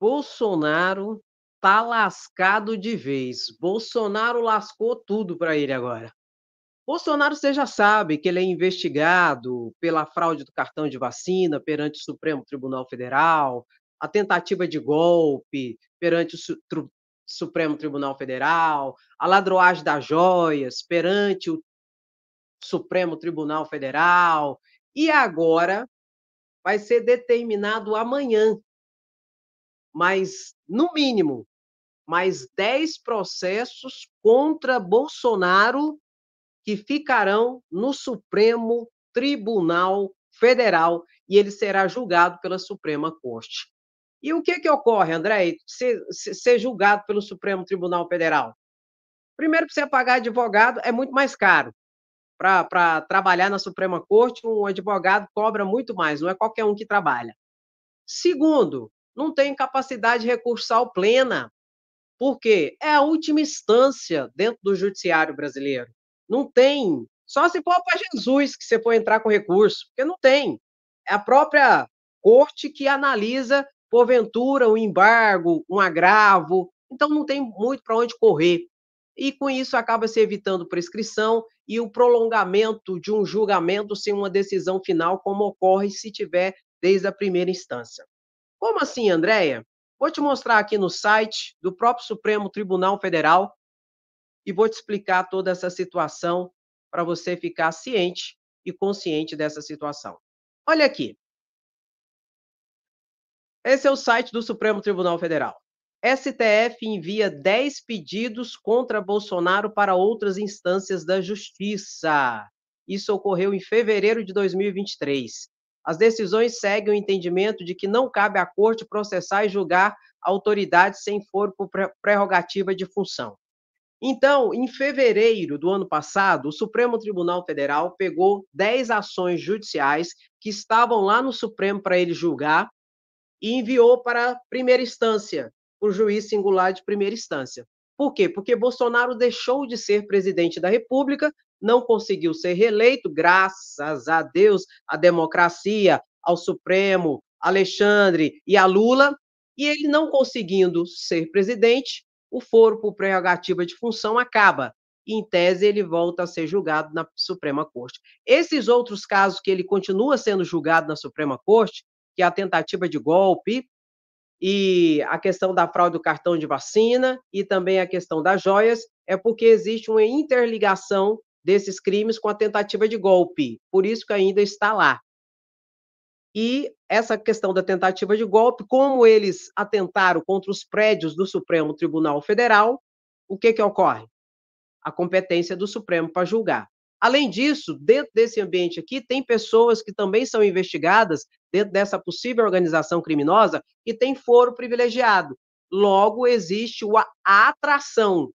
Bolsonaro tá lascado de vez. Bolsonaro lascou tudo para ele agora. Bolsonaro, você já sabe que ele é investigado pela fraude do cartão de vacina perante o Supremo Tribunal Federal, a tentativa de golpe perante o Supremo Tribunal Federal, a ladroagem das joias perante o Supremo Tribunal Federal. E agora vai ser determinado amanhã, mas no mínimo mais 10 processos contra Bolsonaro que ficarão no Supremo Tribunal Federal e ele será julgado pela Suprema Corte. E o que ocorre, André, ser julgado pelo Supremo Tribunal Federal? Primeiro, para você pagar advogado é muito mais caro. Para trabalhar na Suprema Corte, um advogado cobra muito mais, não é qualquer um que trabalha. Segundo, não tem capacidade recursal plena. Por quê? É a última instância dentro do judiciário brasileiro. Não tem. Só se for para Jesus que você for entrar com recurso, porque não tem. É a própria corte que analisa, porventura, um embargo, um agravo. Então não tem muito para onde correr. E com isso acaba se evitando prescrição e o prolongamento de um julgamento sem uma decisão final, como ocorre se tiver desde a primeira instância. Como assim, Andréia? Vou te mostrar aqui no site do próprio Supremo Tribunal Federal e vou te explicar toda essa situação para você ficar ciente e consciente dessa situação. Olha aqui, esse é o site do Supremo Tribunal Federal. STF envia 10 pedidos contra Bolsonaro para outras instâncias da Justiça. Isso ocorreu em fevereiro de 2023. As decisões seguem o entendimento de que não cabe à Corte processar e julgar autoridades sem foro por prerrogativa de função. Então, em fevereiro do ano passado, o Supremo Tribunal Federal pegou 10 ações judiciais que estavam lá no Supremo para ele julgar e enviou para a primeira instância, o juiz singular de primeira instância. Por quê? Porque Bolsonaro deixou de ser presidente da República, não conseguiu ser reeleito, graças a Deus, à democracia, ao Supremo, Alexandre e a Lula, e ele não conseguindo ser presidente, o foro por prerrogativa de função acaba. E, em tese, ele volta a ser julgado na Suprema Corte. Esses outros casos que ele continua sendo julgado na Suprema Corte, que é a tentativa de golpe e a questão da fraude do cartão de vacina e também a questão das joias, é porque existe uma interligação desses crimes com a tentativa de golpe, por isso que ainda está lá. E essa questão da tentativa de golpe, como eles atentaram contra os prédios do Supremo Tribunal Federal, o que ocorre? A competência do Supremo para julgar. Além disso, dentro desse ambiente aqui, tem pessoas que também são investigadas, dentro dessa possível organização criminosa, que tem foro privilegiado. Logo, existe a atração.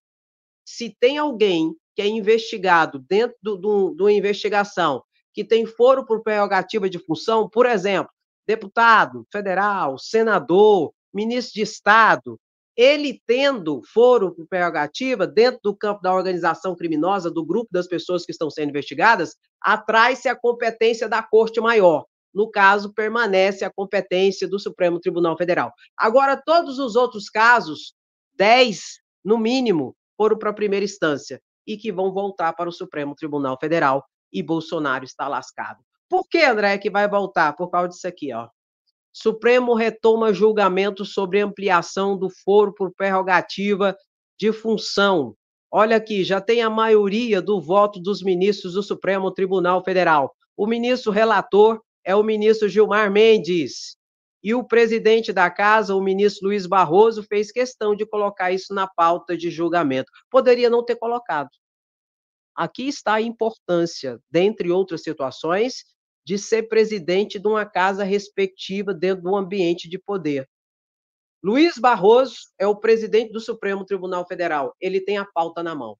Se tem alguém que é investigado dentro de uma investigação que tem foro por prerrogativa de função, por exemplo, deputado federal, senador, ministro de Estado, ele tendo foro por prerrogativa dentro do campo da organização criminosa, do grupo das pessoas que estão sendo investigadas, atrai-se a competência da Corte Maior. No caso, permanece a competência do Supremo Tribunal Federal. Agora, todos os outros casos, 10 no mínimo, foram para a primeira instância e que vão voltar para o Supremo Tribunal Federal e Bolsonaro está lascado. Por que, André, que vai voltar? Por causa disso aqui, ó. Supremo retoma julgamento sobre ampliação do foro por prerrogativa de função. Olha aqui, já tem a maioria do voto dos ministros do Supremo Tribunal Federal. O ministro relator é o ministro Gilmar Mendes. E o presidente da casa, o ministro Luiz Barroso, fez questão de colocar isso na pauta de julgamento. Poderia não ter colocado. Aqui está a importância, dentre outras situações, de ser presidente de uma casa respectiva dentro do ambiente de poder. Luiz Barroso é o presidente do Supremo Tribunal Federal. Ele tem a pauta na mão.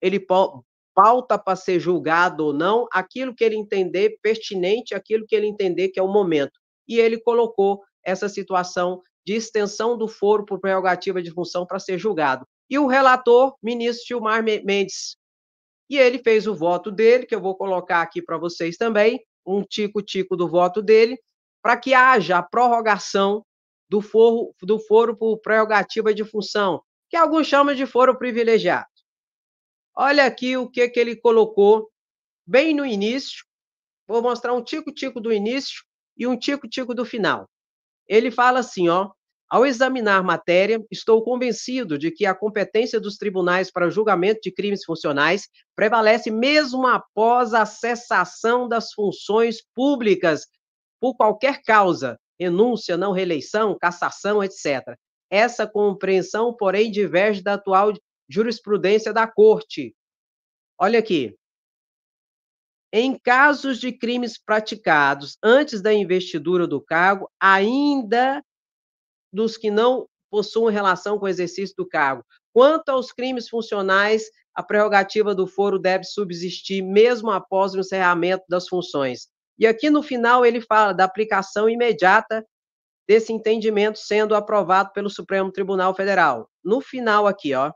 Ele pauta para ser julgado ou não aquilo que ele entender pertinente, aquilo que ele entender que é o momento. E ele colocou essa situação de extensão do foro por prerrogativa de função para ser julgado. E o relator, ministro Gilmar Mendes. E ele fez o voto dele, que eu vou colocar aqui para vocês também, um tico-tico do voto dele, para que haja a prorrogação do foro por prerrogativa de função, que alguns chamam de foro privilegiado. Olha aqui o que ele colocou bem no início. Vou mostrar um tico-tico do início e um tico-tico do final. Ele fala assim, ó: ao examinar matéria, estou convencido de que a competência dos tribunais para o julgamento de crimes funcionais prevalece mesmo após a cessação das funções públicas por qualquer causa, renúncia, não reeleição, cassação, etc. Essa compreensão, porém, diverge da atual jurisprudência da Corte. Olha aqui. Em casos de crimes praticados antes da investidura do cargo, ainda dos que não possuem relação com o exercício do cargo. Quanto aos crimes funcionais, a prerrogativa do foro deve subsistir mesmo após o encerramento das funções. E aqui no final ele fala da aplicação imediata desse entendimento sendo aprovado pelo Supremo Tribunal Federal. No final aqui, ó,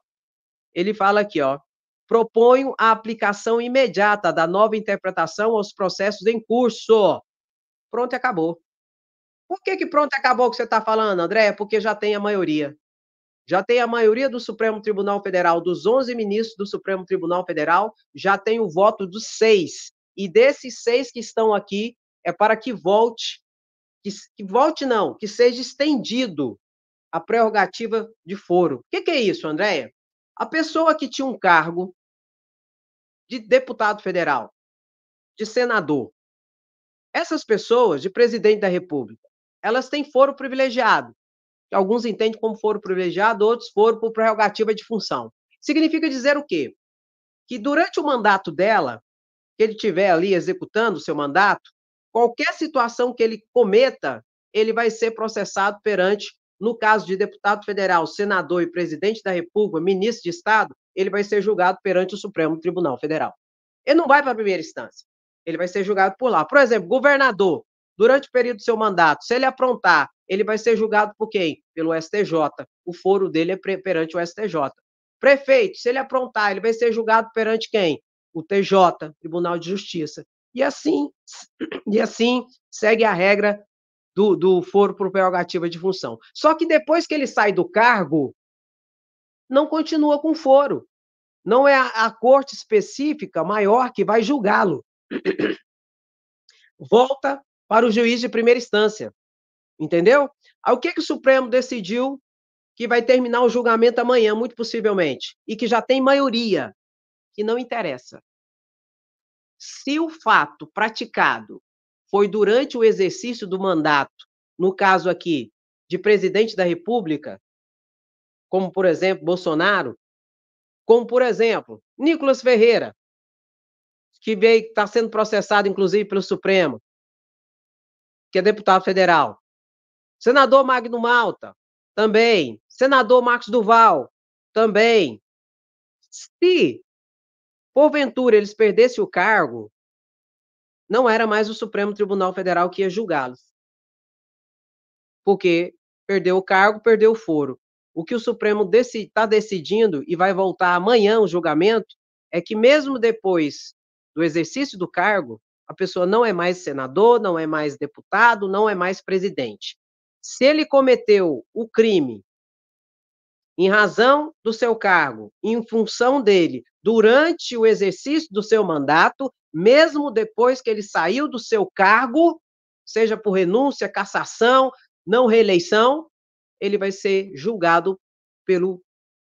ele fala aqui, ó: proponho a aplicação imediata da nova interpretação aos processos em curso. Pronto e acabou. Por que pronto e acabou que você está falando, André? Porque já tem a maioria. Já tem a maioria do Supremo Tribunal Federal, dos 11 ministros do Supremo Tribunal Federal, já tem o voto dos 6. E desses 6 que estão aqui, é para que volte, que volte não, que seja estendido a prerrogativa de foro. O que é isso, Andréia? A pessoa que tinha um cargo de deputado federal, de senador, essas pessoas, de presidente da República, elas têm foro privilegiado. Alguns entendem como foro privilegiado, outros foro por prerrogativa de função. Significa dizer o quê? Que durante o mandato dela, que ele estiver ali executando o seu mandato, qualquer situação que ele cometa, ele vai ser processado perante, no caso de deputado federal, senador e presidente da República, ministro de Estado, ele vai ser julgado perante o Supremo Tribunal Federal. Ele não vai para a primeira instância, ele vai ser julgado por lá. Por exemplo, governador, durante o período do seu mandato, se ele aprontar, ele vai ser julgado por quem? Pelo STJ. O foro dele é perante o STJ. Prefeito, se ele aprontar, ele vai ser julgado perante quem? O TJ, Tribunal de Justiça. E assim segue a regra do foro por prerrogativa de função. Só que depois que ele sai do cargo, não continua com foro. Não é a corte específica maior que vai julgá-lo. Volta para o juiz de primeira instância. Entendeu? Aí o que o Supremo decidiu? Que vai terminar o julgamento amanhã, muito possivelmente, e que já tem maioria, que não interessa. Se o fato praticado foi durante o exercício do mandato, no caso aqui, de presidente da República, como, por exemplo, Bolsonaro, como, por exemplo, Nicolas Ferreira, que está sendo processado, inclusive, pelo Supremo, que é deputado federal. Senador Magno Malta, também. Senador Marcos Duval, também. Se, porventura, eles perdessem o cargo, não era mais o Supremo Tribunal Federal que ia julgá-los. Porque perdeu o cargo, perdeu o foro. O que o Supremo está decidindo, e vai voltar amanhã o julgamento, é que mesmo depois do exercício do cargo, a pessoa não é mais senador, não é mais deputado, não é mais presidente. Se ele cometeu o crime em razão do seu cargo, em função dele, durante o exercício do seu mandato, mesmo depois que ele saiu do seu cargo, seja por renúncia, cassação, não reeleição, ele vai ser julgado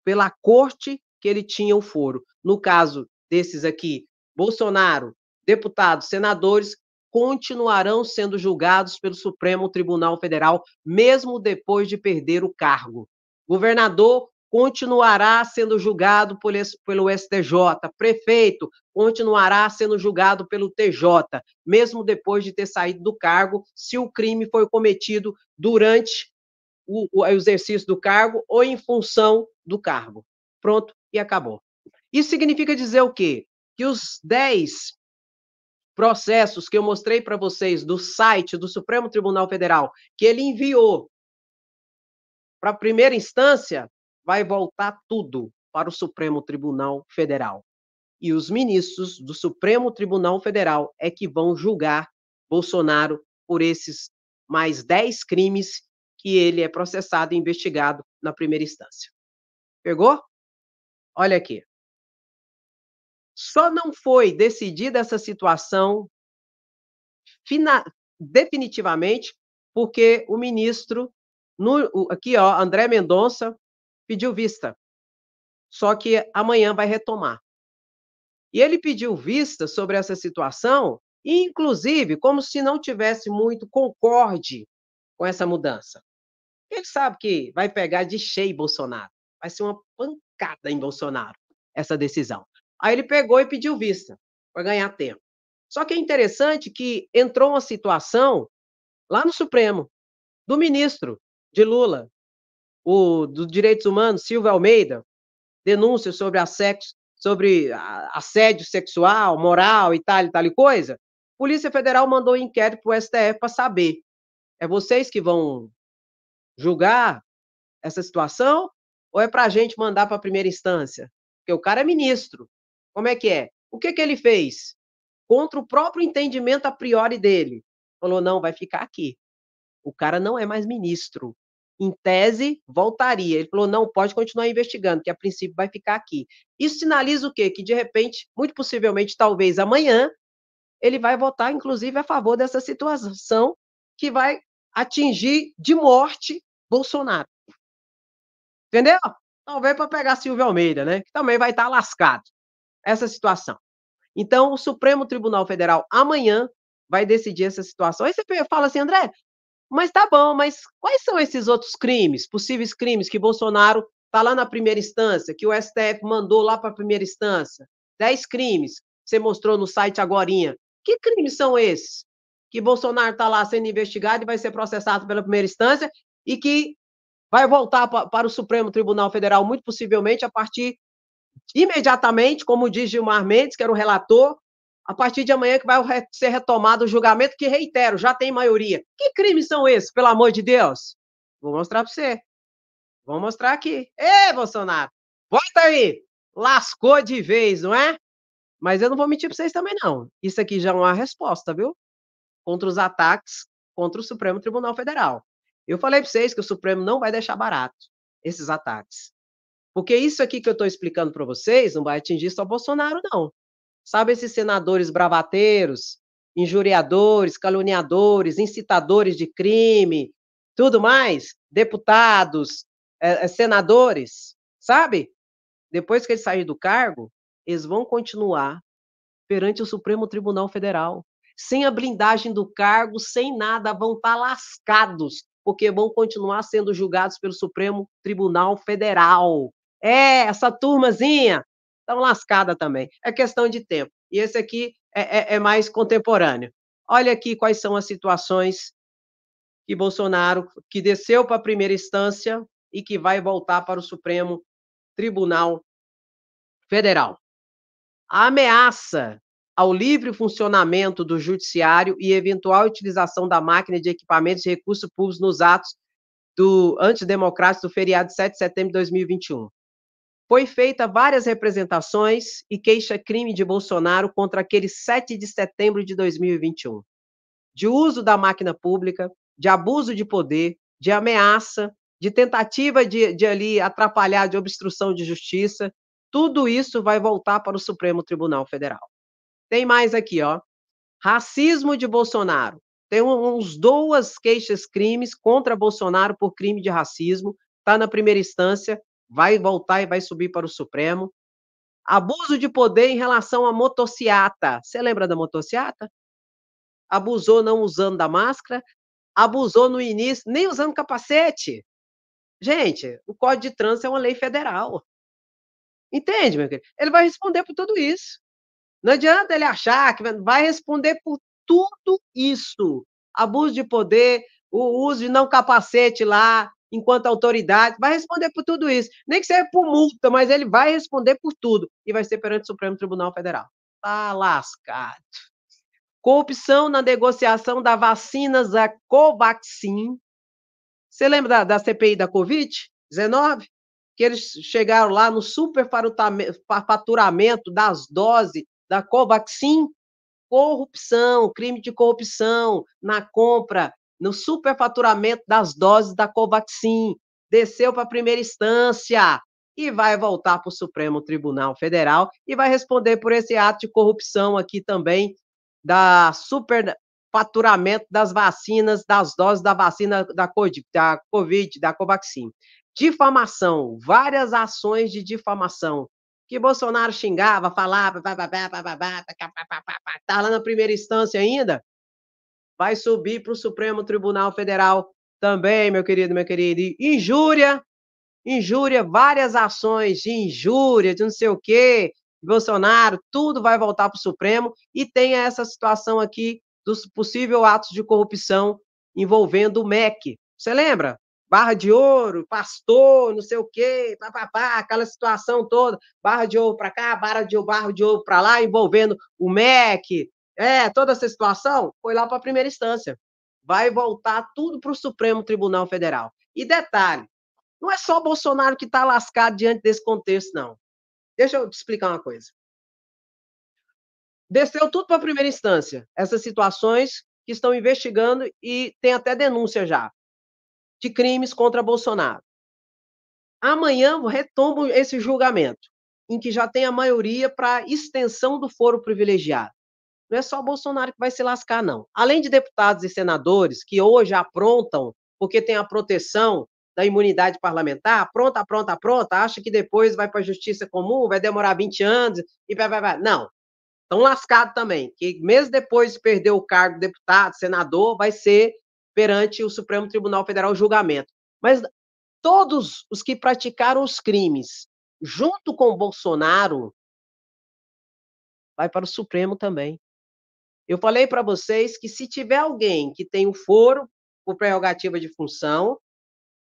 pela corte que ele tinha o foro. No caso desses aqui, Bolsonaro, deputados, senadores, continuarão sendo julgados pelo Supremo Tribunal Federal, mesmo depois de perder o cargo. Governador continuará sendo julgado pelo STJ. Prefeito continuará sendo julgado pelo TJ, mesmo depois de ter saído do cargo, se o crime foi cometido durante o exercício do cargo ou em função do cargo. Pronto, e acabou. Isso significa dizer o quê? Que os 10 processos que eu mostrei para vocês do site do Supremo Tribunal Federal, que ele enviou para a primeira instância, vai voltar tudo para o Supremo Tribunal Federal. E os ministros do Supremo Tribunal Federal é que vão julgar Bolsonaro por esses mais 10 crimes que ele é processado e investigado na primeira instância. Pegou? Olha aqui. Só não foi decidida essa situação fina definitivamente, porque o ministro, aqui ó, André Mendonça, pediu vista, só que amanhã vai retomar. E ele pediu vista sobre essa situação, inclusive como se não tivesse muito concorde com essa mudança. Ele sabe que vai pegar de cheio Bolsonaro, vai ser uma pancada em Bolsonaro, essa decisão. Aí ele pegou e pediu vista, para ganhar tempo. Só que é interessante que entrou uma situação lá no Supremo, do ministro de Lula, o dos Direitos Humanos, Silvio Almeida, denúncia sobre assédio sexual, moral e tal e coisa. Polícia Federal mandou inquérito para o STF para saber. É vocês que vão julgar essa situação ou é para a gente mandar para a primeira instância? Porque o cara é ministro. Como é que é? O que ele fez? Contra o próprio entendimento a priori dele. Falou, não, vai ficar aqui. O cara não é mais ministro. Em tese, voltaria. Ele falou, não, pode continuar investigando, que a princípio vai ficar aqui. Isso sinaliza o quê? Que, de repente, muito possivelmente, talvez amanhã, ele vai votar, inclusive, a favor dessa situação que vai atingir de morte Bolsonaro. Entendeu? Talvez para pegar Silvio Almeida, né? Que também vai estar lascado. Essa situação. Então, o Supremo Tribunal Federal, amanhã, vai decidir essa situação. Aí você fala assim, André, mas tá bom, mas quais são esses outros crimes, possíveis crimes que Bolsonaro está lá na primeira instância, que o STF mandou lá para a primeira instância? 10 crimes, você mostrou no site agorinha. Que crimes são esses? Que Bolsonaro está lá sendo investigado e vai ser processado pela primeira instância e que vai voltar para o Supremo Tribunal Federal, muito possivelmente, a partir imediatamente, como diz Gilmar Mendes, que era o relator, a partir de amanhã que vai ser retomado o julgamento, que, reitero, já tem maioria. Que crimes são esses, pelo amor de Deus? Vou mostrar para você. Vou mostrar aqui. Ê, Bolsonaro, volta aí. Lascou de vez, não é? Mas eu não vou mentir para vocês também, não. Isso aqui já é uma resposta, viu? Contra os ataques contra o Supremo Tribunal Federal. Eu falei para vocês que o Supremo não vai deixar barato esses ataques. Porque isso aqui que eu estou explicando para vocês não vai atingir só Bolsonaro, não. Sabe esses senadores bravateiros, injuriadores, caluniadores, incitadores de crime, tudo mais? Deputados, senadores, sabe? Depois que eles saírem do cargo, eles vão continuar perante o Supremo Tribunal Federal. Sem a blindagem do cargo, sem nada, vão estar lascados, porque vão continuar sendo julgados pelo Supremo Tribunal Federal. Essa turmazinha estão lascada também. É questão de tempo. E esse aqui é mais contemporâneo. Olha aqui quais são as situações que Bolsonaro, que desceu para a primeira instância e que vai voltar para o Supremo Tribunal Federal. A ameaça ao livre funcionamento do judiciário e eventual utilização da máquina de equipamentos e recursos públicos nos atos antidemocráticos do feriado de 7 de setembro de 2021. Foi feita várias representações e queixa-crime de Bolsonaro contra aquele 7 de setembro de 2021, de uso da máquina pública, de abuso de poder, de ameaça, de tentativa de ali atrapalhar, de obstrução de justiça. Tudo isso vai voltar para o Supremo Tribunal Federal. Tem mais aqui, ó. Racismo de Bolsonaro. Tem uns 2 queixas-crimes contra Bolsonaro por crime de racismo. Está na primeira instância, vai voltar e vai subir para o Supremo. Abuso de poder em relação à motociata. Você lembra da motociata? Abusou não usando da máscara, abusou no início, nem usando capacete. Gente, o Código de Trânsito é uma lei federal. Entende, meu querido? Ele vai responder por tudo isso. Não adianta ele achar que vai responder por tudo isso. Abuso de poder, o uso de não capacete lá, enquanto autoridade, vai responder por tudo isso. Nem que seja por multa, mas ele vai responder por tudo. E vai ser perante o Supremo Tribunal Federal. Tá lascado. Corrupção na negociação da vacina da Covaxin. Você lembra da CPI da Covid-19? Que eles chegaram lá no superfaturamento das doses da Covaxin? Corrupção, crime de corrupção na compra no superfaturamento das doses da Covaxin, desceu para a primeira instância e vai voltar para o Supremo Tribunal Federal e vai responder por esse ato de corrupção aqui também da superfaturamento das vacinas, das doses da vacina da Covid, da Covaxin. Difamação, várias ações de difamação que Bolsonaro xingava, falava, tá lá na primeira instância ainda, vai subir para o Supremo Tribunal Federal também, meu querido, minha querida. E injúria, várias ações de injúria, de não sei o quê, Bolsonaro, tudo vai voltar para o Supremo e tem essa situação aqui dos possíveis atos de corrupção envolvendo o MEC. Você lembra? Barra de ouro, pastor, não sei o quê, papapá, aquela situação toda, barra de ouro para cá, barra de ouro para lá, envolvendo o MEC, toda essa situação foi lá para a primeira instância. Vai voltar tudo para o Supremo Tribunal Federal. E detalhe, não é só o Bolsonaro que está lascado diante desse contexto, não. Deixa eu te explicar uma coisa. Desceu tudo para a primeira instância, essas situações que estão investigando e tem até denúncia já, de crimes contra Bolsonaro. Amanhã retomo esse julgamento, em que já tem a maioria para extensão do foro privilegiado. Não é só o Bolsonaro que vai se lascar, não. Além de deputados e senadores que hoje aprontam, porque tem a proteção da imunidade parlamentar, pronta, acha que depois vai para a justiça comum, vai demorar 20 anos e vai. Não, estão lascados também, que mesmo depois de perder o cargo de deputado, senador, vai ser perante o Supremo Tribunal Federal o julgamento. Mas todos os que praticaram os crimes junto com o Bolsonaro, vai para o Supremo também. Eu falei para vocês que se tiver alguém que tem o foro por prerrogativa de função,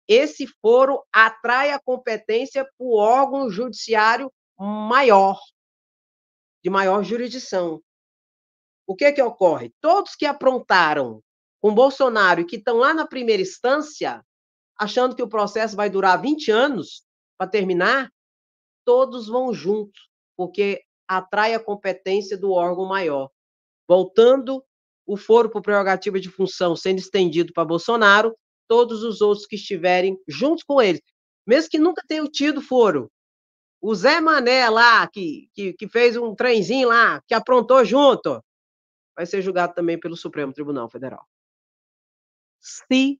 esse foro atrai a competência para o órgão judiciário maior, de maior jurisdição. O que ocorre? Todos que aprontaram com Bolsonaro e que estão lá na primeira instância, achando que o processo vai durar 20 anos para terminar, todos vão juntos, porque atrai a competência do órgão maior. Voltando o foro por prerrogativa de função sendo estendido para Bolsonaro, todos os outros que estiverem juntos com ele, mesmo que nunca tenham tido foro. O Zé Mané lá, que fez um trenzinho lá, que aprontou junto, vai ser julgado também pelo Supremo Tribunal Federal. Se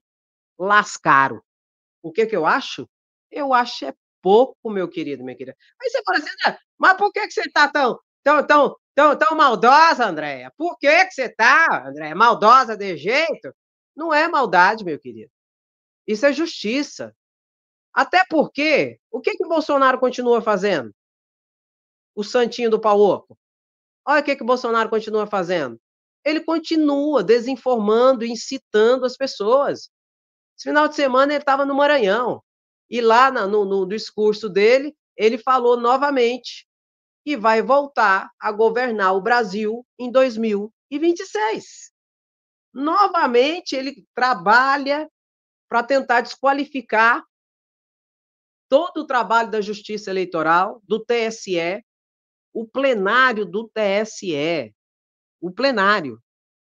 lascaram. O que eu acho? Eu acho é pouco, meu querido, minha querida. Aí você fala assim, mas por que você está tão maldosa, Andréia? Por que você está, Andréia, maldosa de jeito? Não é maldade, meu querido. Isso é justiça. Até porque, o que o Bolsonaro continua fazendo? O santinho do pau oco. Olha o que o Bolsonaro continua fazendo. Ele continua desinformando, incitando as pessoas. Esse final de semana ele estava no Maranhão. E lá no discurso dele, ele falou novamente que vai voltar a governar o Brasil em 2026. Novamente, ele trabalha para tentar desqualificar todo o trabalho da Justiça Eleitoral, do TSE, o plenário do TSE, o plenário,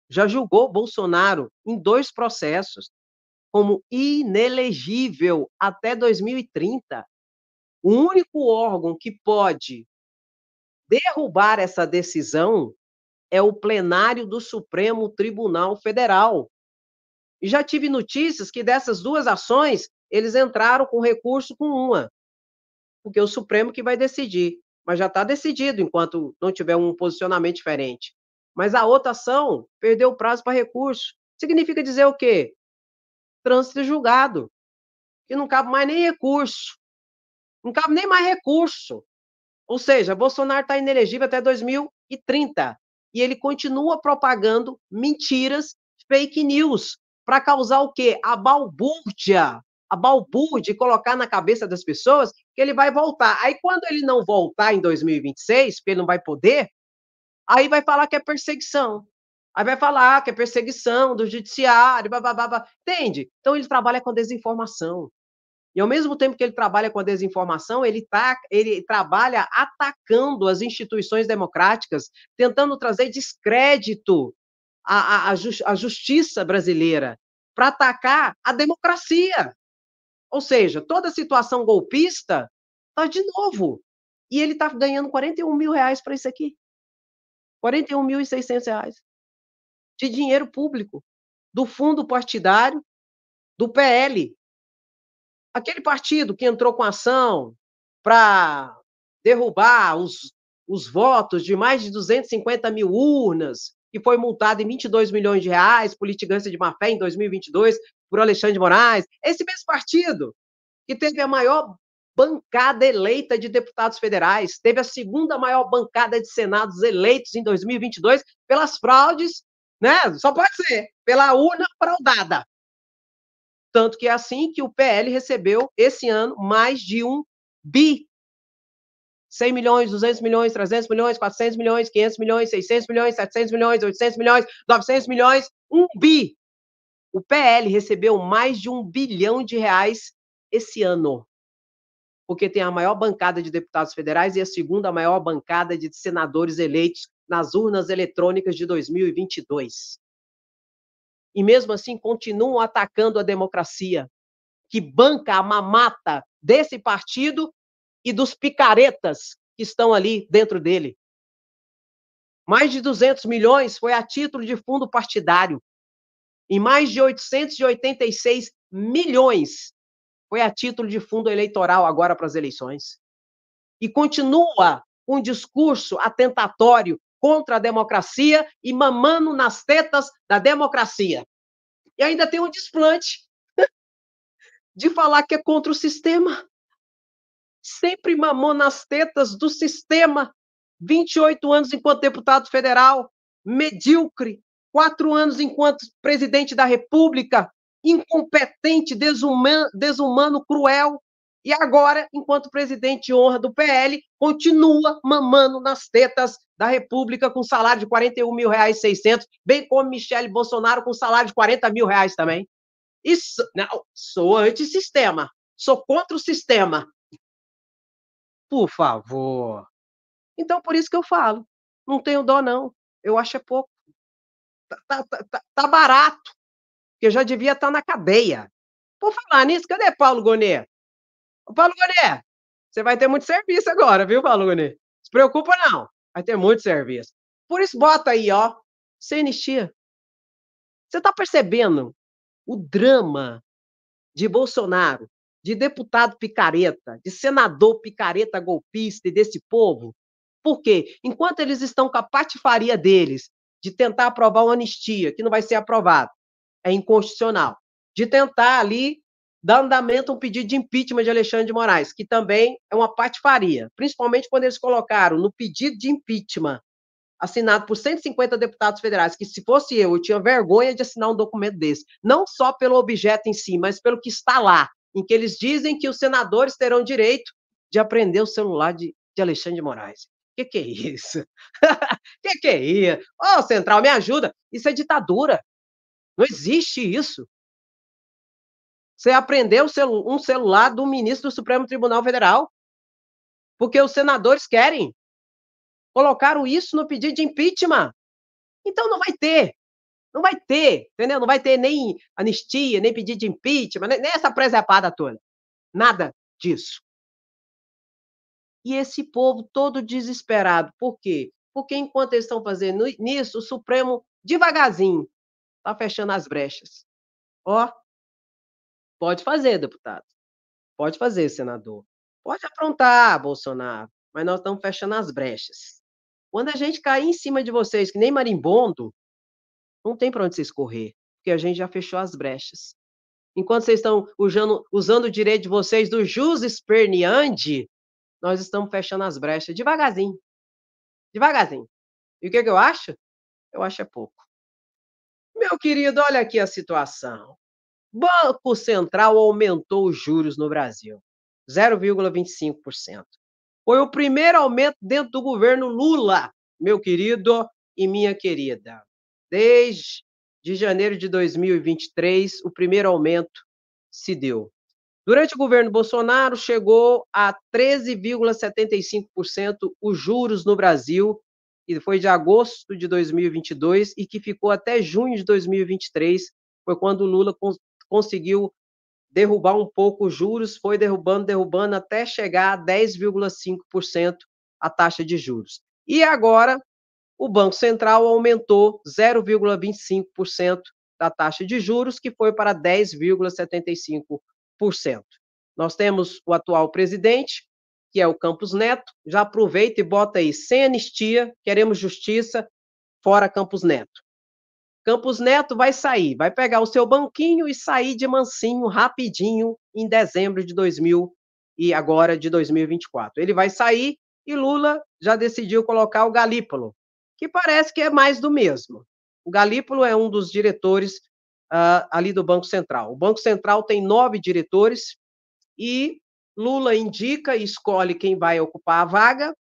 já julgou Bolsonaro em 2 processos como inelegível até 2030. O único órgão que pode derrubar essa decisão é o plenário do Supremo Tribunal Federal. E já tive notícias que dessas 2 ações, eles entraram com recurso com uma, porque é o Supremo que vai decidir. Mas já está decidido, enquanto não tiver um posicionamento diferente. Mas a outra ação perdeu o prazo para recurso. Significa dizer o quê? Trânsito julgado. E não cabe mais nem recurso. Não cabe nem mais recurso. Ou seja, Bolsonaro está inelegível até 2030. E ele continua propagando mentiras, fake news, para causar o quê? A balbúrdia, e colocar na cabeça das pessoas que ele vai voltar. Aí, quando ele não voltar em 2026, porque ele não vai poder, aí vai falar que é perseguição. Aí vai falar que é perseguição do judiciário, babá. Entende? Então, ele trabalha com desinformação. E ao mesmo tempo que ele trabalha com a desinformação, ele trabalha atacando as instituições democráticas, tentando trazer descrédito à justiça brasileira. para atacar a democracia. Ou seja, toda situação golpista está de novo. E ele está ganhando R$ 41.000 para isso aqui. R$ 41.600 de dinheiro público, do fundo partidário do PL. Aquele partido que entrou com ação para derrubar os votos de mais de 250 mil urnas, que foi multado em R$ 22 milhões por litigância de má-fé em 2022 por Alexandre de Moraes. Esse mesmo partido que teve a maior bancada eleita de deputados federais, teve a segunda maior bancada de senados eleitos em 2022 pelas fraudes, né? Só pode ser pela urna fraudada. Tanto que é assim que o PL recebeu, esse ano, mais de 1 bi. 100 milhões, 200 milhões, 300 milhões, 400 milhões, 500 milhões, 600 milhões, 700 milhões, 800 milhões, 900 milhões, 1 bi. O PL recebeu mais de R$ 1 bilhão esse ano, porque tem a maior bancada de deputados federais e a segunda maior bancada de senadores eleitos nas urnas eletrônicas de 2022. E mesmo assim continuam atacando a democracia, que banca a mamata desse partido e dos picaretas que estão ali dentro dele. Mais de 200 milhões foi a título de fundo partidário. E mais de 886 milhões foi a título de fundo eleitoral agora para as eleições. E continua um discurso atentatório contra a democracia e mamando nas tetas da democracia. E ainda tem um desplante de falar que é contra o sistema. Sempre mamou nas tetas do sistema. 28 anos enquanto deputado federal, medíocre. 4 anos enquanto presidente da República, incompetente, desumano, cruel. E agora, enquanto presidente de honra do PL, continua mamando nas tetas da República com salário de R$ 41.600, bem como Michele Bolsonaro com salário de R$ 40.000 também. Isso, não, sou antissistema, sou contra o sistema. Por favor. Então, por isso que eu falo, não tenho dó não, eu acho é pouco. Tá barato, porque já devia estar na cadeia. Por falar nisso, cadê Paulo Gonet? Ô Paulo Gonet, você vai ter muito serviço agora, viu, Paulo Gonet? Se preocupa não, vai ter muito serviço. Por isso bota aí, ó, sem anistia. Você tá percebendo o drama de Bolsonaro, de deputado picareta, de senador picareta golpista e desse povo? Por quê? Enquanto eles estão com a patifaria deles de tentar aprovar uma anistia, que não vai ser aprovado, é inconstitucional, de tentar ali dar andamento a um pedido de impeachment de Alexandre de Moraes, que também é uma patifaria, principalmente quando eles colocaram no pedido de impeachment assinado por 150 deputados federais, que se fosse eu tinha vergonha de assinar um documento desse, não só pelo objeto em si, mas pelo que está lá, em que eles dizem que os senadores terão direito de apreender o celular de Alexandre de Moraes. Que é isso? Que é isso? Ô, Central, me ajuda. Isso é ditadura. Não existe isso. Você aprendeu um celular do ministro do Supremo Tribunal Federal, porque os senadores querem. Colocaram isso no pedido de impeachment. Então não vai ter. Não vai ter, entendeu? Não vai ter nem anistia, nem pedido de impeachment, nem essa presepada toda. Nada disso. E esse povo todo desesperado. Por quê? Porque enquanto eles estão fazendo nisso, o Supremo, devagarzinho, está fechando as brechas. Ó, pode fazer, deputado. Pode fazer, senador. Pode aprontar, Bolsonaro. Mas nós estamos fechando as brechas. Quando a gente cair em cima de vocês, que nem marimbondo, não tem para onde vocês correr, porque a gente já fechou as brechas. Enquanto vocês estão usando o direito de vocês do jus esperneandi, nós estamos fechando as brechas devagarzinho. Devagarzinho. E o que eu acho? Eu acho é pouco. Meu querido, olha aqui a situação. Banco Central aumentou os juros no Brasil, 0,25%. Foi o primeiro aumento dentro do governo Lula, meu querido e minha querida. Desde janeiro de 2023, o primeiro aumento se deu. Durante o governo Bolsonaro, chegou a 13,75% os juros no Brasil, e foi de agosto de 2022 e que ficou até junho de 2023 foi quando o Lula conseguiu derrubar um pouco os juros, foi derrubando, derrubando, até chegar a 10,5% a taxa de juros. E agora, o Banco Central aumentou 0,25% da taxa de juros, que foi para 10,75%. Nós temos o atual presidente, que é o Campos Neto, já aproveita e bota aí, sem anistia, queremos justiça, fora Campos Neto. Campos Neto vai sair, vai pegar o seu banquinho e sair de mansinho, rapidinho, em dezembro de 2024. Ele vai sair e Lula já decidiu colocar o Galípolo, que parece que é mais do mesmo. O Galípolo é um dos diretores ali do Banco Central. O Banco Central tem 9 diretores e Lula indica e escolhe quem vai ocupar a vaga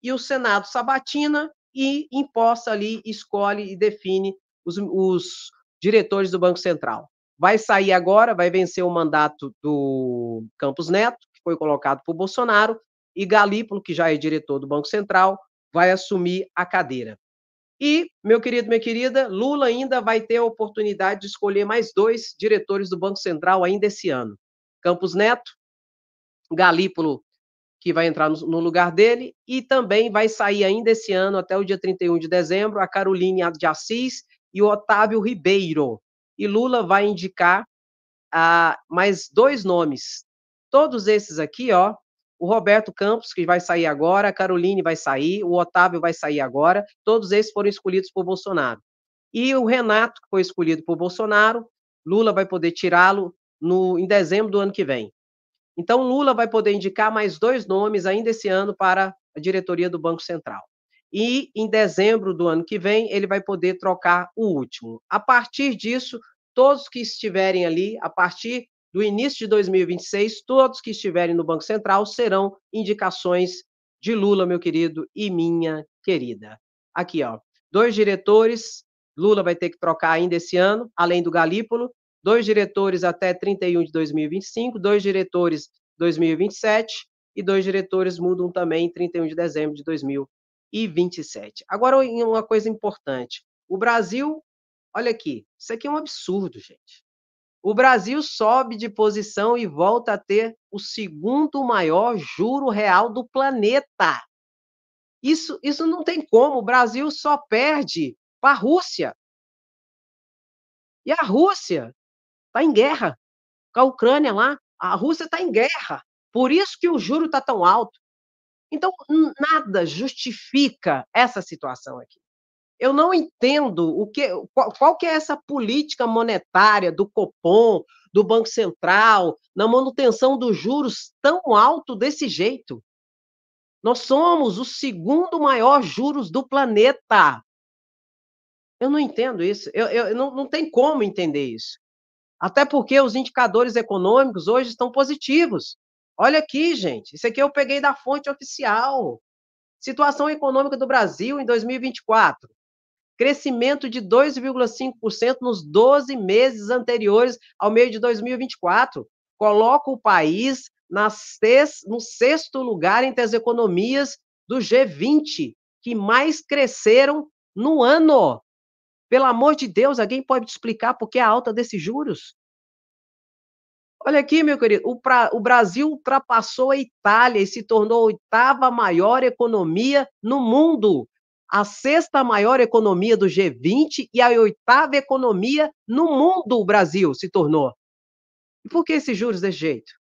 e o Senado sabatina e imposta ali, escolhe e define os diretores do Banco Central. Vai sair agora, vai vencer o mandato do Campos Neto, que foi colocado por Bolsonaro, e Galípolo, que já é diretor do Banco Central, vai assumir a cadeira. E, meu querido, minha querida, Lula ainda vai ter a oportunidade de escolher mais 2 diretores do Banco Central ainda esse ano. Campos Neto, Galípolo, que vai entrar no lugar dele, e também vai sair ainda esse ano, até o dia 31 de dezembro, a Caroline de Assis e o Otávio Ribeiro. E Lula vai indicar mais 2 nomes. Todos esses aqui, ó, o Roberto Campos, que vai sair agora, a Caroline vai sair, o Otávio vai sair agora, todos esses foram escolhidos por Bolsonaro. E o Renato, que foi escolhido por Bolsonaro, Lula vai poder tirá-lo em dezembro do ano que vem. Então, Lula vai poder indicar mais 2 nomes ainda esse ano para a diretoria do Banco Central. E em dezembro do ano que vem, ele vai poder trocar o último. A partir disso, todos que estiverem ali, a partir do início de 2026, todos que estiverem no Banco Central serão indicações de Lula, meu querido, e minha querida. Aqui, ó, 2 diretores, Lula vai ter que trocar ainda esse ano, além do Galípolo, 2 diretores até 31 de 2025, 2 diretores 2027 e 2 diretores mudam também em 31 de dezembro de 2027. Agora, uma coisa importante. O Brasil, olha aqui, isso aqui é um absurdo, gente. O Brasil sobe de posição e volta a ter o segundo maior juro real do planeta. Isso não tem como. O Brasil só perde para a Rússia. E a Rússia está em guerra com a Ucrânia lá. A Rússia está em guerra. Por isso que o juro está tão alto. Então, nada justifica essa situação aqui. Eu não entendo qual que é essa política monetária do Copom, do Banco Central, na manutenção dos juros tão alto desse jeito. Nós somos o segundo maior juros do planeta. Eu não entendo isso. Não tem como entender isso. Até porque os indicadores econômicos hoje estão positivos. Olha aqui, gente, isso aqui eu peguei da fonte oficial. Situação econômica do Brasil em 2024. Crescimento de 2,5% nos 12 meses anteriores ao mês de 2024. Coloca o país no 6º lugar entre as economias do G20, que mais cresceram no ano. Pelo amor de Deus, alguém pode explicar por que a alta desses juros? Olha aqui, meu querido, o Brasil ultrapassou a Itália e se tornou a 8ª maior economia no mundo, a 6ª maior economia do G20 e a 8ª economia no mundo, o Brasil se tornou. E por que esses juros desse jeito?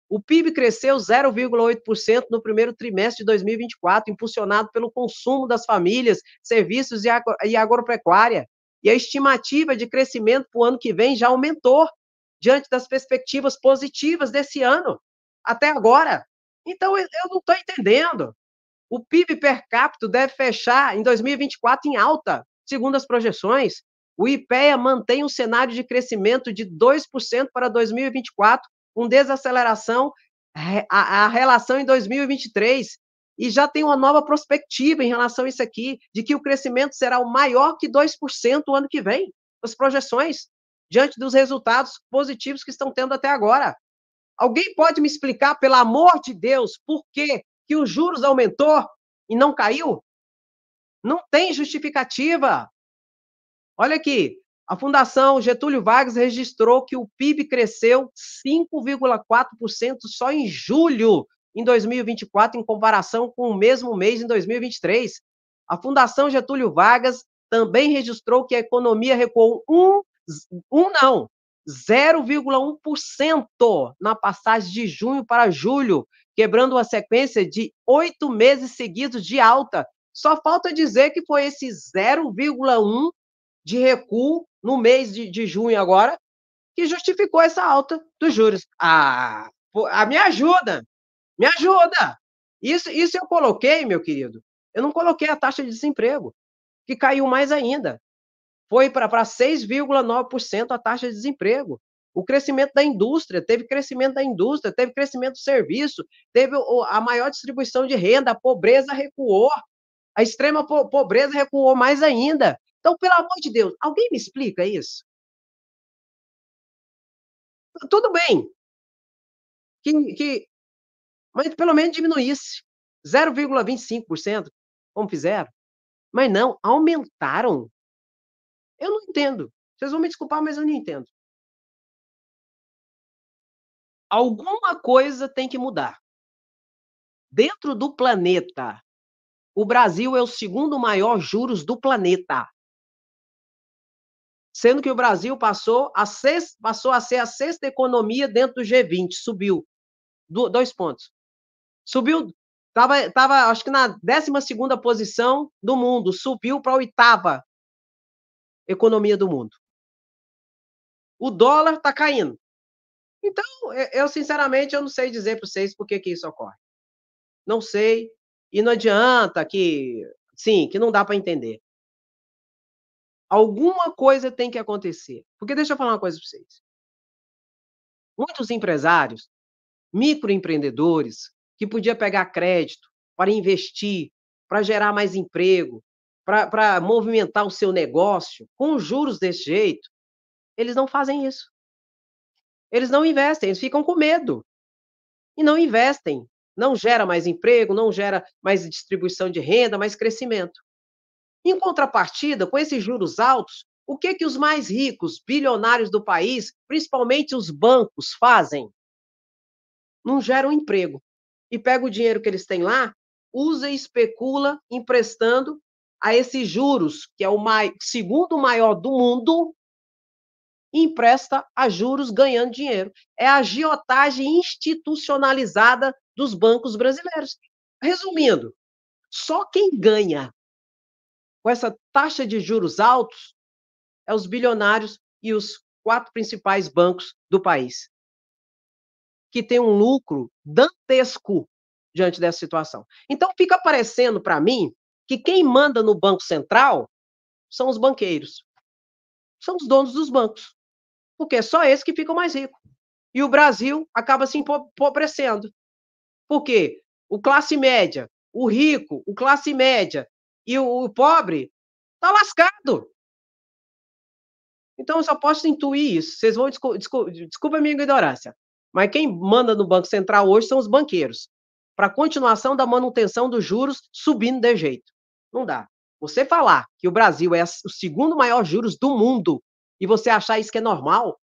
O PIB cresceu 0,8% no primeiro trimestre de 2024, impulsionado pelo consumo das famílias, serviços e agropecuária. E a estimativa de crescimento para o ano que vem já aumentou, diante das perspectivas positivas desse ano, até agora. Então, eu não estou entendendo. O PIB per capita deve fechar em 2024 em alta, segundo as projeções. O IPEA mantém um cenário de crescimento de 2% para 2024, com desaceleração a relação em 2023. E já tem uma nova perspectiva em relação a isso aqui, de que o crescimento será o maior que 2% o ano que vem, as projeções, diante dos resultados positivos que estão tendo até agora. Alguém pode me explicar, pelo amor de Deus, por que os juros aumentou e não caiu? Não tem justificativa. Olha aqui, A Fundação Getúlio Vargas registrou que o PIB cresceu 5,4% só em julho em 2024, em comparação com o mesmo mês em 2023. A Fundação Getúlio Vargas também registrou que a economia recuou 0,1% na passagem de junho para julho, quebrando uma sequência de 8 meses seguidos de alta. Só falta dizer que foi esse 0,1 de recuo no mês de junho agora, que justificou essa alta dos juros. Me ajuda, me ajuda. Isso eu coloquei, meu querido. Eu não coloquei a taxa de desemprego, que caiu mais ainda. Foi para 6,9% a taxa de desemprego. O crescimento da indústria, teve crescimento da indústria, teve crescimento do serviço, teve a maior distribuição de renda, a pobreza recuou, a extrema pobreza recuou mais ainda. Então, pelo amor de Deus, alguém me explica isso? Tudo bem, que mas pelo menos diminuísse 0,25%, como fizeram, mas não, aumentaram. Eu não entendo. Vocês vão me desculpar, mas eu não entendo. Alguma coisa tem que mudar. Dentro do planeta, o Brasil é o segundo maior juros do planeta. Sendo que o Brasil passou a ser a sexta economia dentro do G20, subiu 2 pontos. Subiu, estava acho que na 12ª posição do mundo, subiu para a 8ª economia do mundo. O dólar está caindo. Então, eu sinceramente, eu não sei dizer para vocês por que isso ocorre. Não sei, e não adianta que não dá para entender. Alguma coisa tem que acontecer. Porque deixa eu falar uma coisa para vocês. Muitos empresários, microempreendedores, que podia pegar crédito para investir, para gerar mais emprego, para movimentar o seu negócio, com juros desse jeito, eles não fazem isso. Eles não investem, eles ficam com medo e não investem. Não gera mais emprego, não gera mais distribuição de renda, mais crescimento. Em contrapartida, com esses juros altos, o que os mais ricos, bilionários do país, principalmente os bancos, fazem? Não geram emprego. E pega o dinheiro que eles têm lá, usa e especula emprestando a esses juros, que é o segundo maior do mundo, empresta a juros ganhando dinheiro. É a agiotagem institucionalizada dos bancos brasileiros. Resumindo, só quem ganha com essa taxa de juros altos é os bilionários e os 4 principais bancos do país, que têm um lucro dantesco diante dessa situação. Então fica parecendo para mim que quem manda no Banco Central são os banqueiros, são os donos dos bancos, porque é só esses que ficam mais ricos. E o Brasil acaba se empobrecendo. Por quê? O classe média, o rico, o classe média e o pobre está lascado. Então eu só posso intuir isso. Vocês vão desculpa a minha ignorância, mas quem manda no Banco Central hoje são os banqueiros, para a continuação da manutenção dos juros subindo de jeito. Não dá. Você falar que o Brasil é o segundo maior juros do mundo e você achar isso que é normal,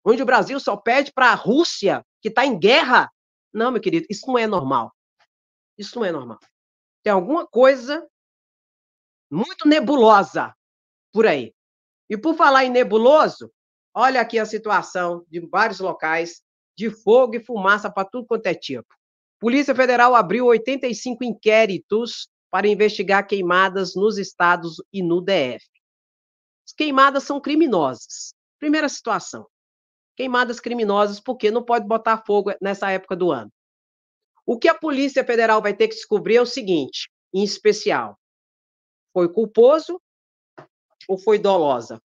onde o Brasil só pede para a Rússia, que está em guerra, não, meu querido, isso não é normal. Isso não é normal. Tem alguma coisa muito nebulosa por aí. E por falar em nebuloso, olha aqui a situação de vários locais de fogo e fumaça para tudo quanto é tipo. Polícia Federal abriu 85 inquéritos para investigar queimadas nos estados e no DF. As queimadas são criminosas. Primeira situação. Queimadas criminosas porque não pode botar fogo nessa época do ano. O que a Polícia Federal vai ter que descobrir é o seguinte, em especial: foi culposo ou foi dolosa?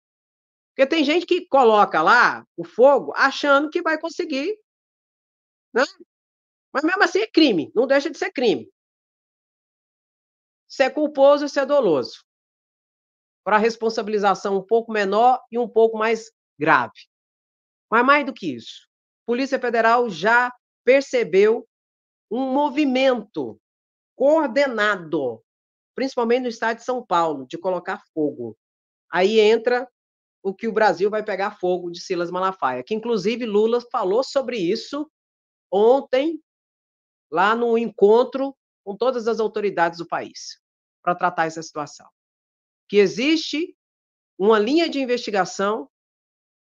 Porque tem gente que coloca lá o fogo achando que vai conseguir, né? Mas mesmo assim é crime, não deixa de ser crime. Se é culposo, se é doloso. Para responsabilização um pouco menor e um pouco mais grave. Mas mais do que isso, a Polícia Federal já percebeu um movimento coordenado, principalmente no estado de São Paulo, de colocar fogo. Aí entra o que o Brasil vai pegar fogo de Silas Malafaia, que inclusive Lula falou sobre isso ontem, lá no encontro com todas as autoridades do país, para tratar essa situação. Que existe uma linha de investigação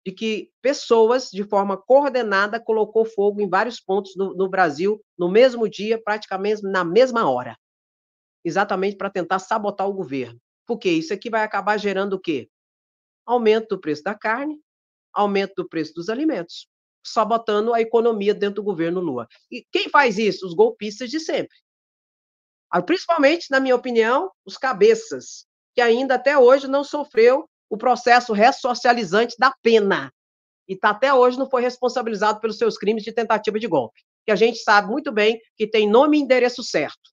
de que pessoas, de forma coordenada, colocou fogo em vários pontos no Brasil, no mesmo dia, praticamente na mesma hora, exatamente para tentar sabotar o governo. Porque isso aqui vai acabar gerando o quê? Aumento do preço da carne, aumento do preço dos alimentos, sabotando a economia dentro do governo Lula. E quem faz isso? Os golpistas de sempre. Principalmente, na minha opinião, os cabeças, que ainda até hoje não sofreu o processo ressocializante da pena. E tá, até hoje não foi responsabilizado pelos seus crimes de tentativa de golpe. Que a gente sabe muito bem que tem nome e endereço certo.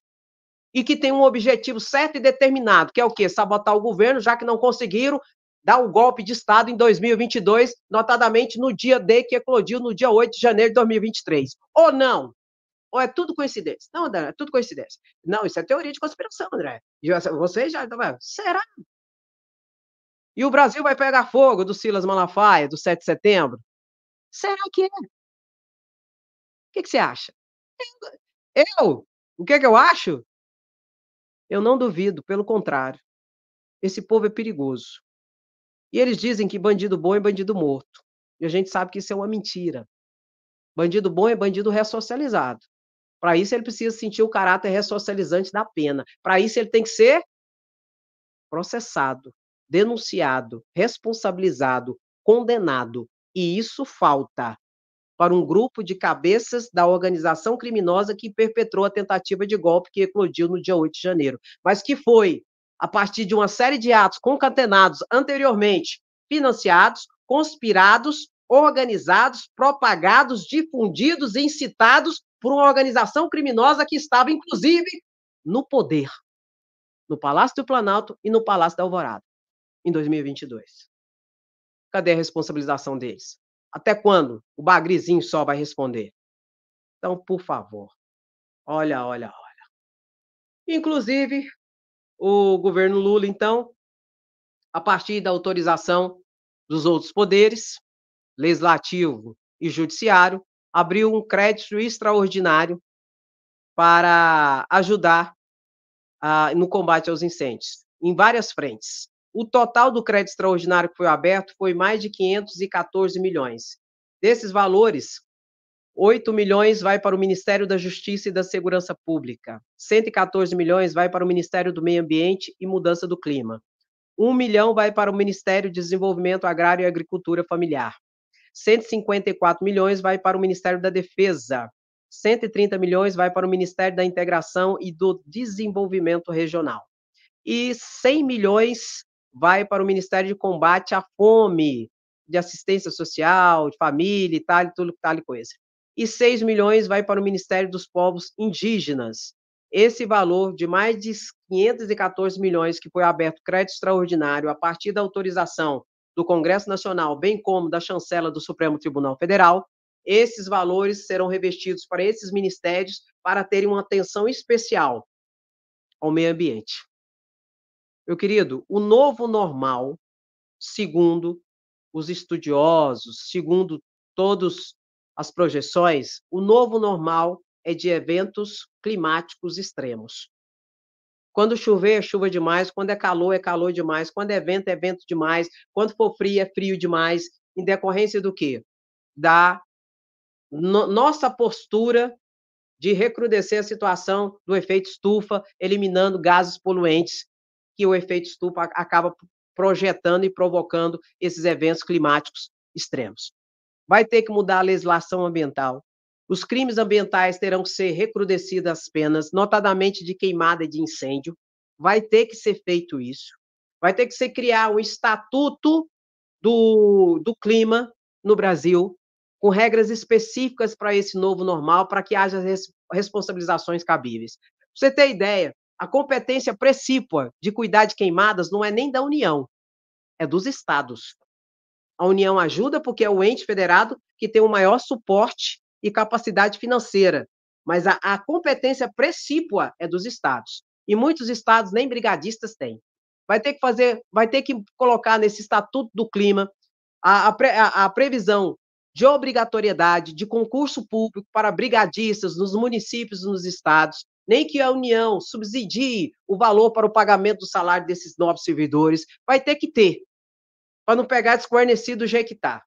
E que tem um objetivo certo e determinado, que é o quê? Sabotar o governo, já que não conseguiram dar o golpe de Estado em 2022, notadamente no dia D, que eclodiu no dia 8 de janeiro de 2023. Ou não? Ou é tudo coincidência? Não, André, é tudo coincidência. Não, isso é teoria de conspiração, André. Você já. Será? E o Brasil vai pegar fogo do Silas Malafaia, do 7 de setembro? Será que é? O que você acha? Eu? O que eu acho? Eu não duvido, pelo contrário. Esse povo é perigoso. E eles dizem que bandido bom é bandido morto. E a gente sabe que isso é uma mentira. Bandido bom é bandido ressocializado. Para isso, ele precisa sentir o caráter ressocializante da pena. Para isso, ele tem que ser processado, denunciado, responsabilizado, condenado. E isso falta para um grupo de cabeças da organização criminosa que perpetrou a tentativa de golpe que eclodiu no dia 8 de janeiro, mas que foi, a partir de uma série de atos concatenados anteriormente, financiados, conspirados, organizados, propagados, difundidos, incitados por uma organização criminosa que estava, inclusive, no poder, no Palácio do Planalto e no Palácio da Alvorada, em 2022. Cadê a responsabilização deles? Até quando o Bagrizinho só vai responder? Então, por favor, olha, olha, olha. Inclusive, o governo Lula, então, a partir da autorização dos outros poderes, legislativo e judiciário, abriu um crédito extraordinário para ajudar no combate aos incêndios, em várias frentes. O total do crédito extraordinário que foi aberto foi mais de 514 milhões. Desses valores, 8 milhões vai para o Ministério da Justiça e da Segurança Pública, 114 milhões vai para o Ministério do Meio Ambiente e Mudança do Clima, 1 milhão vai para o Ministério de Desenvolvimento Agrário e Agricultura Familiar, 154 milhões vai para o Ministério da Defesa, 130 milhões vai para o Ministério da Integração e do Desenvolvimento Regional, e 100 milhões vai para o Ministério de Combate à Fome, de Assistência Social, de Família e tal e coisa. E 6 milhões vai para o Ministério dos Povos Indígenas. Esse valor de mais de 514 milhões que foi aberto crédito extraordinário a partir da autorização do Congresso Nacional, bem como da chancela do Supremo Tribunal Federal, esses valores serão revestidos para esses ministérios para terem uma atenção especial ao meio ambiente. Meu querido, o novo normal, segundo os estudiosos, segundo todas as projeções, o novo normal é de eventos climáticos extremos. Quando chover, é chuva demais, quando é calor demais, quando é vento demais, quando for frio, é frio demais, em decorrência do quê? Da nossa postura de recrudescer a situação do efeito estufa, eliminando gases poluentes, que o efeito estufa acaba projetando e provocando esses eventos climáticos extremos. Vai ter que mudar a legislação ambiental. Os crimes ambientais terão que ser recrudescidas as penas, notadamente de queimada e de incêndio. Vai ter que ser feito isso. Vai ter que ser criar um estatuto do clima no Brasil, com regras específicas para esse novo normal, para que haja responsabilizações cabíveis. Pra você ter ideia, a competência precípua de cuidar de queimadas não é nem da União, é dos estados. A União ajuda porque é o ente federado que tem o maior suporte e capacidade financeira, mas a competência precípua é dos estados. E muitos estados nem brigadistas têm. vai ter que colocar nesse Estatuto do Clima a previsão de obrigatoriedade de concurso público para brigadistas nos municípios e nos estados, nem que a União subsidie o valor para o pagamento do salário desses novos servidores, vai ter que ter, para não pegar desguarnecido do jeito que está.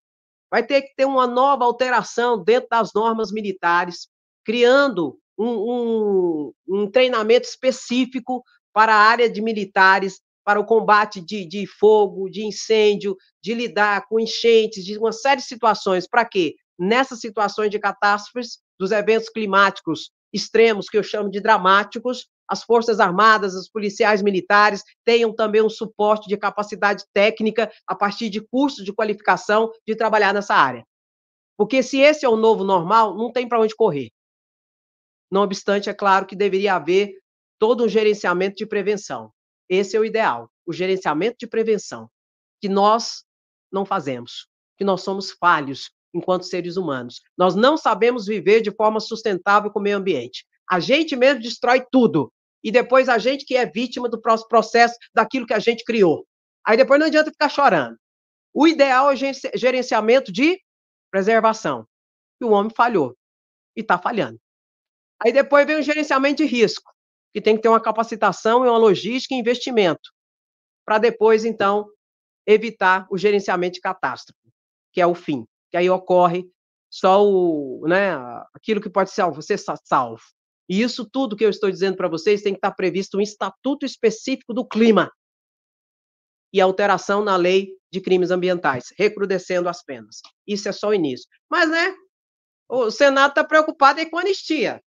Vai ter que ter uma nova alteração dentro das normas militares, criando um treinamento específico para a área de militares, para o combate de fogo, de incêndio, de lidar com enchentes, de uma série de situações. Para quê? Nessas situações de catástrofes, dos eventos climáticos extremos, que eu chamo de dramáticos, as Forças Armadas, os policiais militares tenham também um suporte de capacidade técnica a partir de cursos de qualificação de trabalhar nessa área. Porque se esse é o novo normal, não tem para onde correr. Não obstante, é claro que deveria haver todo um gerenciamento de prevenção. Esse é o ideal, o gerenciamento de prevenção, que nós não fazemos, que nós somos falhos enquanto seres humanos. Nós não sabemos viver de forma sustentável com o meio ambiente. A gente mesmo destrói tudo. E depois a gente que é vítima do processo daquilo que a gente criou. Aí depois não adianta ficar chorando. O ideal é gerenciamento de preservação. E o homem falhou. E está falhando. Aí depois vem o gerenciamento de risco, que tem que ter uma capacitação e uma logística e investimento, para depois, então, evitar o gerenciamento de catástrofe, que é o fim, que aí ocorre só aquilo que pode ser salvo. E isso tudo que eu estou dizendo para vocês tem que estar previsto um estatuto específico do clima e alteração na lei de crimes ambientais, recrudescendo as penas. Isso é só o início. Mas, o Senado está preocupado com a anistia.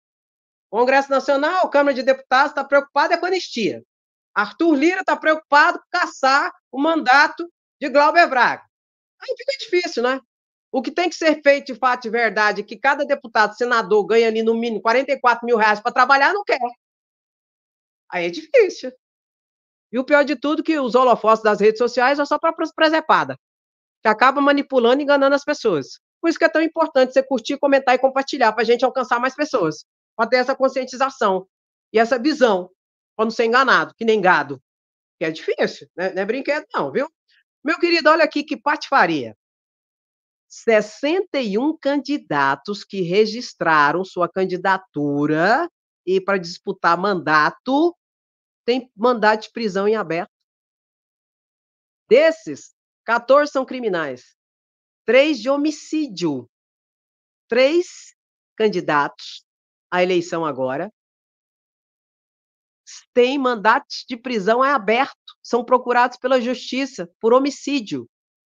Congresso Nacional, Câmara de Deputados está preocupada com a anistia. Arthur Lira está preocupado com caçar o mandato de Glauber Braga. Aí fica difícil, né? O que tem que ser feito de fato e verdade é que cada deputado, senador, ganha ali no mínimo 44 mil reais para trabalhar, não quer. Aí é difícil. E o pior de tudo é que os holofotes das redes sociais é só para presepada, que acaba manipulando e enganando as pessoas. Por isso que é tão importante você curtir, comentar e compartilhar, para a gente alcançar mais pessoas, para ter essa conscientização e essa visão, para não ser enganado, que nem gado, que é difícil, né? Não é brinquedo não, viu? Meu querido, olha aqui que patifaria. 61 candidatos que registraram sua candidatura e para disputar mandato têm mandado de prisão em aberto. Desses, 14 são criminais, 3 de homicídio. 3 candidatos à eleição agora têm mandatos de prisão em aberto, são procurados pela justiça por homicídio.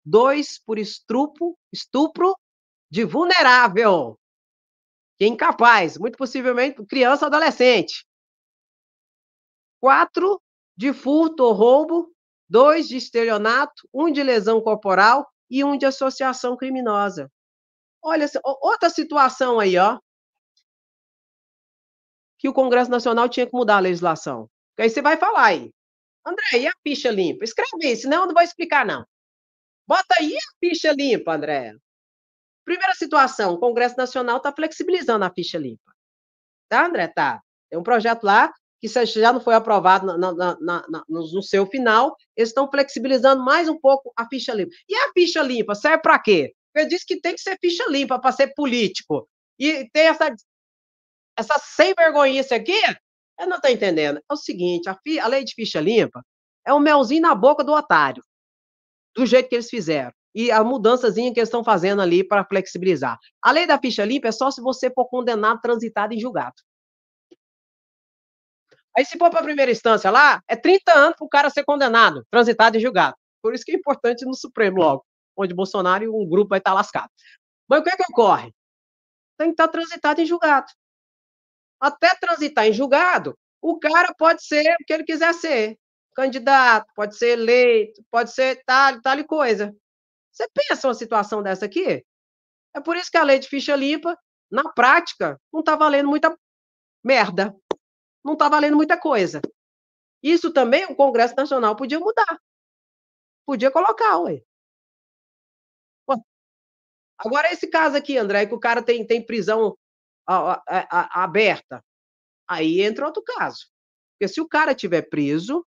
2 por estupro de vulnerável, que é incapaz, muito possivelmente criança ou adolescente. 4 de furto ou roubo, 2 de estelionato, 1 de lesão corporal e 1 de associação criminosa. Olha, outra situação aí, ó, que o Congresso Nacional tinha que mudar a legislação. Porque aí você vai falar aí, André, e a ficha limpa? Escreve aí, senão eu não vou explicar, não. Bota aí a ficha limpa, André. Primeira situação, o Congresso Nacional está flexibilizando a ficha limpa. Tá, André? Tá. Tem um projeto lá que já não foi aprovado no seu final, eles estão flexibilizando mais um pouco a ficha limpa. E a ficha limpa serve para quê? Porque diz que tem que ser ficha limpa para ser político. E tem essa sem vergonhice aqui, eu não estou entendendo. É o seguinte, a lei de ficha limpa é um melzinho na boca do otário, do jeito que eles fizeram. E a mudançazinha que eles estão fazendo ali para flexibilizar. A lei da ficha limpa é só se você for condenado, transitado em julgado. Aí, se for para a primeira instância lá, é 30 anos para o cara ser condenado, transitado em julgado. Por isso que é importante ir no Supremo logo, onde Bolsonaro e um grupo vai estar lascado. Mas o que é que ocorre? Tem que estar transitado em julgado. Até transitar em julgado, o cara pode ser o que ele quiser ser. Candidato, pode ser eleito, pode ser tal e coisa. Você pensa uma situação dessa aqui? É por isso que a lei de ficha limpa, na prática, não está valendo muita merda. Não está valendo muita coisa. Isso também o Congresso Nacional podia mudar. Podia colocar, ué. Agora, esse caso aqui, André, que o cara tem prisão aberta, aí entra outro caso. Porque se o cara tiver preso,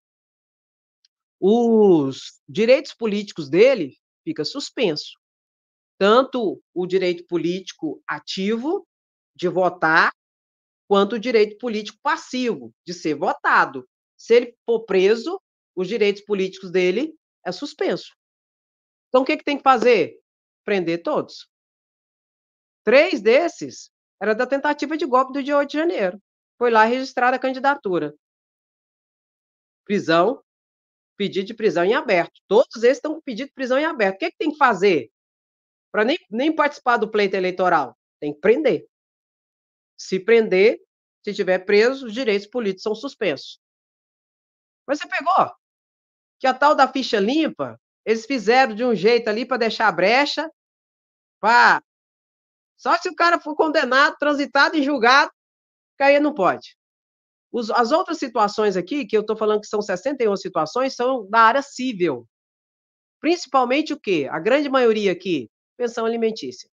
Os direitos políticos dele fica suspenso, tanto o direito político ativo de votar, quanto o direito político passivo de ser votado. Se ele for preso, os direitos políticos dele é suspenso. Então o que que tem que fazer? Prender todos. 3 desses era da tentativa de golpe do dia 8 de janeiro. Foi lá registrar a candidatura. Prisão, pedido de prisão em aberto. Todos esses estão com pedido de prisão em aberto. O que que tem que fazer? Para nem participar do pleito eleitoral? Tem que prender. Se prender, se tiver preso, os direitos políticos são suspensos. Mas você pegou que a tal da ficha limpa, eles fizeram de um jeito ali para deixar a brecha, pra só se o cara for condenado, transitado e julgado, que aí não pode. As outras situações aqui, que eu estou falando que são 61 situações, são da área civil. Principalmente o quê? A grande maioria aqui, pensão alimentícia.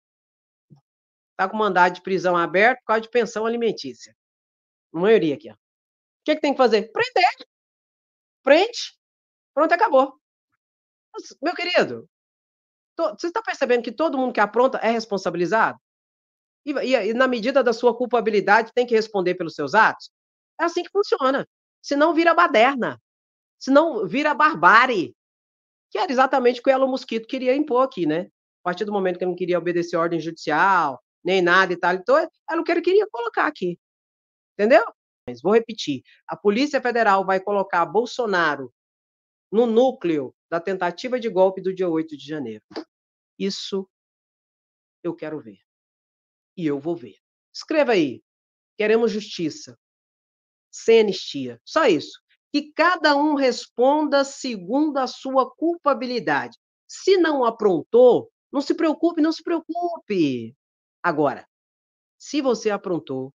Está com mandado de prisão aberto por causa de pensão alimentícia. A maioria aqui, ó. O que que tem que fazer? Prender. Prende. Pronto, acabou. Mas, meu querido, você está percebendo que todo mundo que apronta é responsabilizado? E na medida da sua culpabilidade tem que responder pelos seus atos? É assim que funciona. Senão vira baderna. Senão vira barbárie. Que era exatamente o que o Elon Mosquito queria impor aqui, né? A partir do momento que ele não queria obedecer a ordem judicial, nem nada e tal, então era o que ele queria colocar aqui. Entendeu? Mas vou repetir: a Polícia Federal vai colocar Bolsonaro no núcleo da tentativa de golpe do dia 8 de janeiro. Isso eu quero ver. E eu vou ver. Escreva aí: queremos justiça, sem anistia. Só isso. Que cada um responda segundo a sua culpabilidade. Se não aprontou, não se preocupe, não se preocupe. Agora, se você aprontou,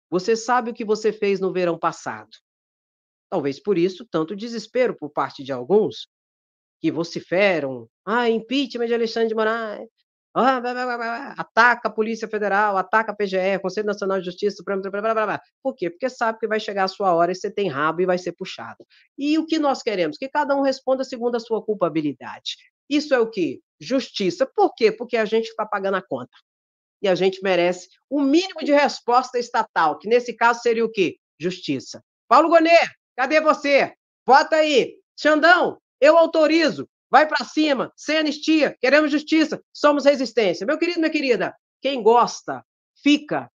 você sabe o que você fez no verão passado. Talvez por isso tanto desespero por parte de alguns que vociferam: "Ah, impeachment de Alexandre de Moraes. Ah, blá, blá, blá, blá", ataca a Polícia Federal, ataca a PGE, Conselho Nacional de Justiça, Supremo, blá, blá, blá, blá. Por quê? Porque sabe que vai chegar a sua hora e você tem rabo e vai ser puxado. E o que nós queremos? Que cada um responda segundo a sua culpabilidade. Isso é o quê? Justiça. Por quê? Porque a gente está pagando a conta. E a gente merece o mínimo de resposta estatal, que nesse caso seria o quê? Justiça. Paulo Gonet, cadê você? Vota aí. Xandão, eu autorizo. Vai para cima, sem anistia, queremos justiça, somos resistência. Meu querido, minha querida, quem gosta, fica,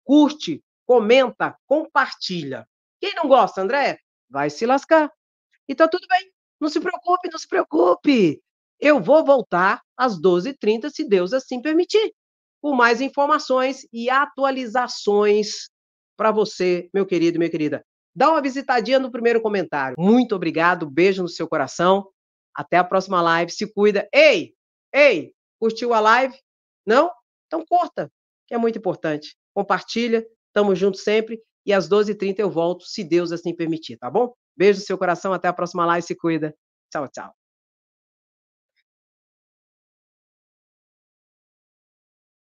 curte, comenta, compartilha. Quem não gosta, André, vai se lascar. E tá tudo bem. Não se preocupe, não se preocupe. Eu vou voltar às 12h30, se Deus assim permitir, com mais informações e atualizações para você, meu querido e minha querida. Dá uma visitadinha no primeiro comentário. Muito obrigado, beijo no seu coração. Até a próxima live. Se cuida. Ei, ei, curtiu a live? Não? Então curta, que é muito importante. Compartilha, tamo junto sempre. E às 12h30 eu volto, se Deus assim permitir, tá bom? Beijo no seu coração, até a próxima live, se cuida. Tchau, tchau.